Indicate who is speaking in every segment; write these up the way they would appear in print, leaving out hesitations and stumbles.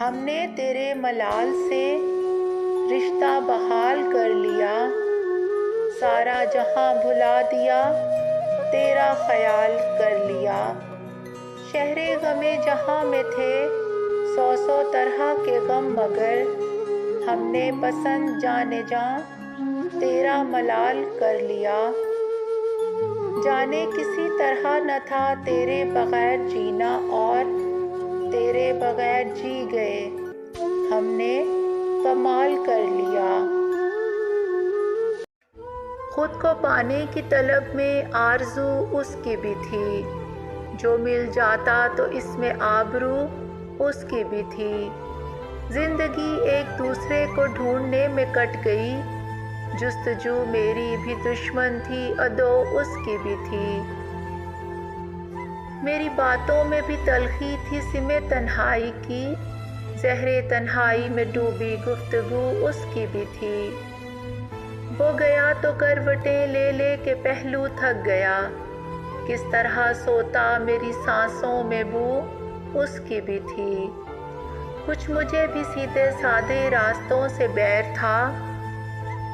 Speaker 1: ہم نے تیرے ملال سے رشتہ بحال کر لیا، سارا جہاں بھلا دیا، تیرا خیال کر لیا۔ شہر غم جہاں میں تھے سو طرح کے غم، مگر ہم نے پسند جانے جاں تیرا ملال کر لیا۔ جانے کسی طرح نہ تھا تیرے بغیر جینا، اور تیرے بغیر جی گئے ہم نے کمال کر لیا۔ خود کو پانے کی طلب میں آرزو اس کی بھی تھی، جو مل جاتا تو اس میں آبرو اس کی بھی تھی۔ زندگی ایک دوسرے کو ڈھونڈنے میں کٹ گئی، جستجو میری بھی دشمن تھی، عدو اس کی بھی تھی۔ میری باتوں میں بھی تلخی تھی سمے تنہائی کی، زہر تنہائی میں ڈوبی گفتگو اس کی بھی تھی۔ وہ گیا تو کروٹیں لے لے کے پہلو تھک گیا، کس طرح سوتا میری سانسوں میں بو اس کی بھی تھی۔ کچھ مجھے بھی سیدھے سادے راستوں سے بیر تھا،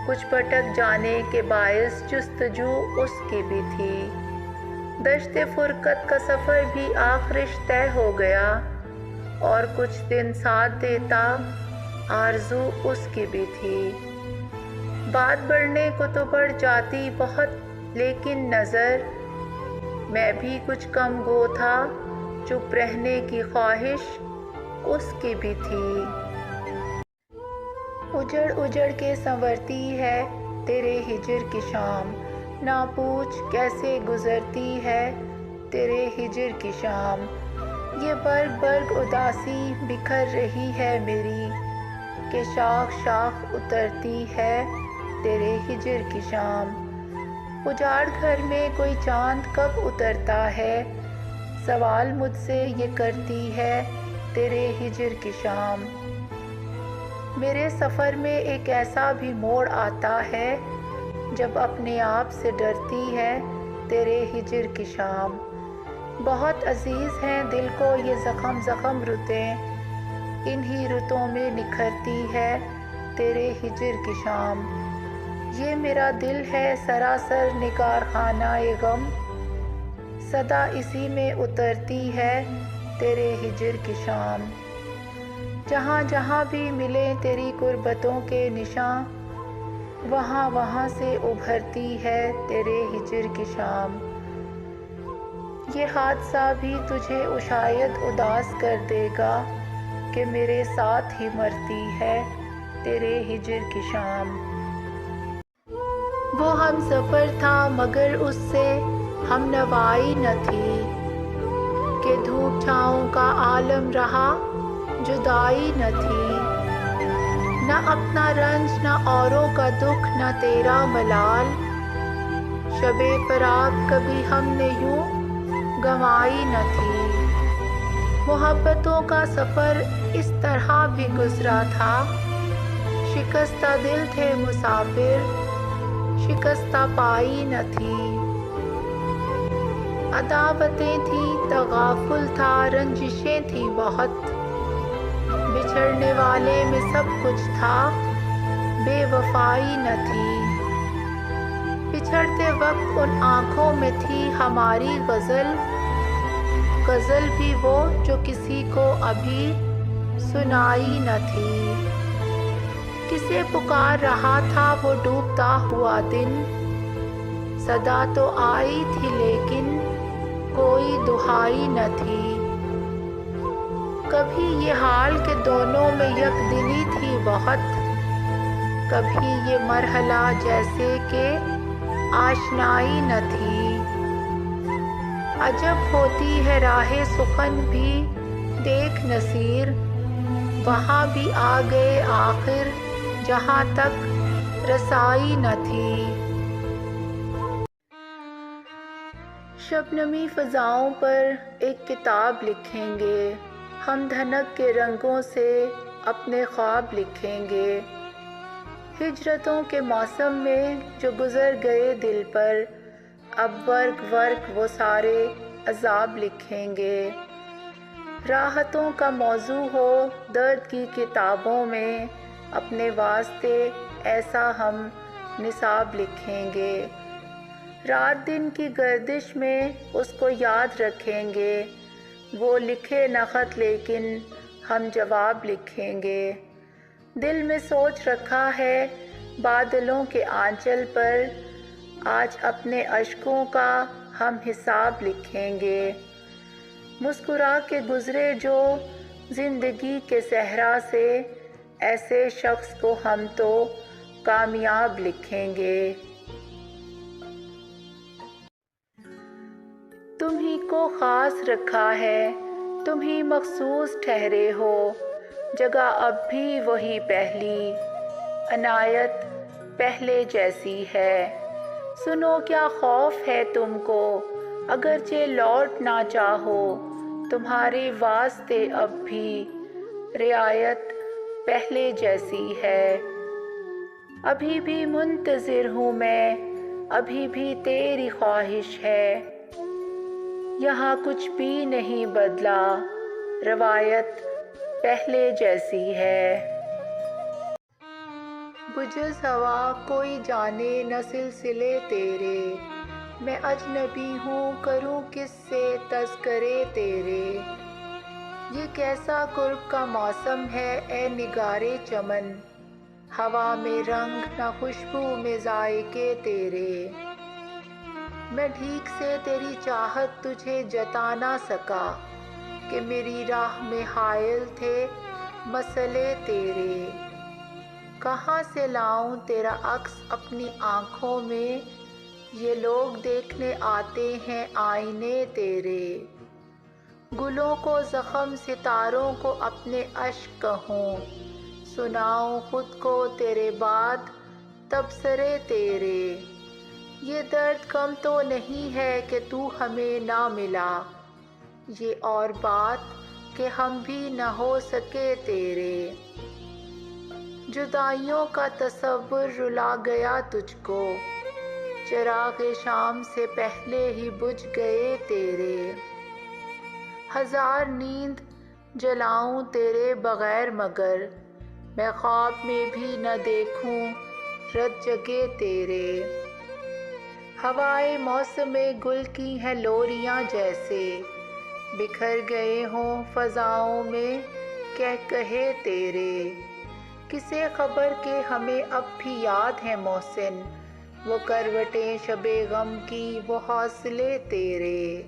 Speaker 1: کچھ بھٹک جانے کے باعث جستجو اس کی بھی تھی۔ دشت فرقت کا سفر بھی آخرش طے ہو گیا، اور کچھ دن ساتھ دیتا آرزو اس کی بھی تھی۔ بات بڑھنے کو تو بڑھ جاتی بہت، لیکن نظر میں بھی کچھ کم گو تھا، چپ رہنے کی خواہش اس کی بھی تھی۔ اجڑ اجڑ کے سنورتی ہے تیرے ہجر کی شام، نہ پوچھ کیسے گزرتی ہے تیرے ہجر کی شام۔ یہ برگ برگ اداسی بکھر رہی ہے میری، کہ شاخ شاخ اترتی ہے تیرے ہجر کی شام۔ اجاڑ گھر میں کوئی چاند کب اترتا ہے، سوال مجھ سے یہ کرتی ہے تیرے ہجر کی شام۔ میرے سفر میں ایک ایسا بھی موڑ آتا ہے، جب اپنے آپ سے ڈرتی ہے تیرے ہجر کی شام۔ بہت عزیز ہیں دل کو یہ زخم زخم رتیں، انہی رتوں میں نکھرتی ہے تیرے ہجر کی شام۔ یہ میرا دل ہے سراسر نگار خانہ غم، صدا اسی میں اترتی ہے تیرے ہجر کی شام۔ جہاں جہاں بھی ملے تیری قربتوں کے نشاں، وہاں وہاں سے ابھرتی ہے تیرے ہجر کی شام۔ یہ حادثہ بھی تجھے شاید اداس کر دے گا، کہ میرے ساتھ ہی مرتی ہے تیرے ہجر کی شام۔ وہ ہم سفر تھا مگر اس سے ہم نوائی نہ تھی، کہ دھوپ چھاؤں کا عالم رہا جدائی نہ تھی۔ نہ اپنا رنج نہ اوروں کا دکھ نہ تیرا ملال، شب فراق کبھی ہم نے یوں گنوائی نہ تھی۔ محبتوں کا سفر اس طرح بھی گزرا تھا، شکستہ دل تھے مسافر شکستہ پائی نہ تھی۔ عداوتیں تھیں تغافل تھا رنجشیں تھیں بہت، بچھڑنے والے میں سب کچھ تھا بے وفائی نہ تھی۔ بچھڑتے وقت ان آنکھوں میں تھی ہماری غزل، غزل بھی وہ جو کسی کو ابھی سنائی نہ تھی۔ کسے پکار رہا تھا وہ ڈوبتا ہوا دن، صدا تو آئی تھی لیکن کوئی دہائی نہ تھی۔ کبھی یہ حال کہ دونوں میں یکدلی تھی بہت، کبھی یہ مرحلہ جیسے کہ آشنائی نہ تھی۔ عجب ہوتی ہے راہ سخن بھی دیکھ نصیر، وہاں بھی آ گئے آخر جہاں تک رسائی نہ تھی۔ شبنمی فضاؤں پر ایک کتاب لکھیں گے ہم، دھنک کے رنگوں سے اپنے خواب لکھیں گے۔ ہجرتوں کے موسم میں جو گزر گئے دل پر، اب ورق ورق وہ سارے عذاب لکھیں گے۔ راحتوں کا موضوع ہو درد کی کتابوں میں، اپنے واسطے ایسا ہم نصاب لکھیں گے۔ رات دن کی گردش میں اس کو یاد رکھیں گے، وہ لکھے نہ خط لیکن ہم جواب لکھیں گے۔ دل میں سوچ رکھا ہے بادلوں کے آنچل پر، آج اپنے اشکوں کا ہم حساب لکھیں گے۔ مسکرا کے گزرے جو زندگی کے صحرا سے، ایسے شخص کو ہم تو کامیاب لکھیں گے۔ تمہیں کو خاص رکھا ہے، تمہیں مخصوص ٹھہرے ہو، جگہ اب بھی وہی پہلی، عنایت پہلے جیسی ہے۔ سنو کیا خوف ہے تم کو، اگرچہ لوٹ نہ چاہو، تمہارے واسطے اب بھی رعایت پہلے جیسی ہے۔ ابھی بھی منتظر ہوں میں، ابھی بھی تیری خواہش ہے، یہاں کچھ بھی نہیں بدلا، روایت پہلے جیسی ہے۔ بجز ہوا کوئی جانے نہ سلسلے تیرے، میں اجنبی ہوں کروں کس سے تذکرے تیرے۔ یہ کیسا قرب کا موسم ہے اے نگارے چمن، ہوا میں رنگ نہ خوشبو میں ذائقے تیرے۔ میں ٹھیک سے تیری چاہت تجھے جتا نہ سکا، کہ میری راہ میں حائل تھے مسئلے تیرے۔ کہاں سے لاؤں تیرا عکس اپنی آنکھوں میں، یہ لوگ دیکھنے آتے ہیں آئینے تیرے۔ گلوں کو زخم ستاروں کو اپنے اشک کہوں، سناؤں خود کو تیرے بعد تبصرے تیرے۔ یہ درد کم تو نہیں ہے کہ تو ہمیں نہ ملا، یہ اور بات کہ ہم بھی نہ ہو سکے تیرے۔ جدائیوں کا تصور رلا گیا تجھ کو، چراغ شام سے پہلے ہی بجھ گئے تیرے۔ ہزار نیند جلاؤں تیرے بغیر مگر، میں خواب میں بھی نہ دیکھوں رت جگے تیرے۔ ہوائے موسم گل کی ہیں لوریاں جیسے، بکھر گئے ہوں فضاؤں میں کہکہے تیرے۔ کسے خبر کہ ہمیں اب بھی یاد ہیں محسن، وہ کروٹیں شب غم کی وہ حوصلے تیرے۔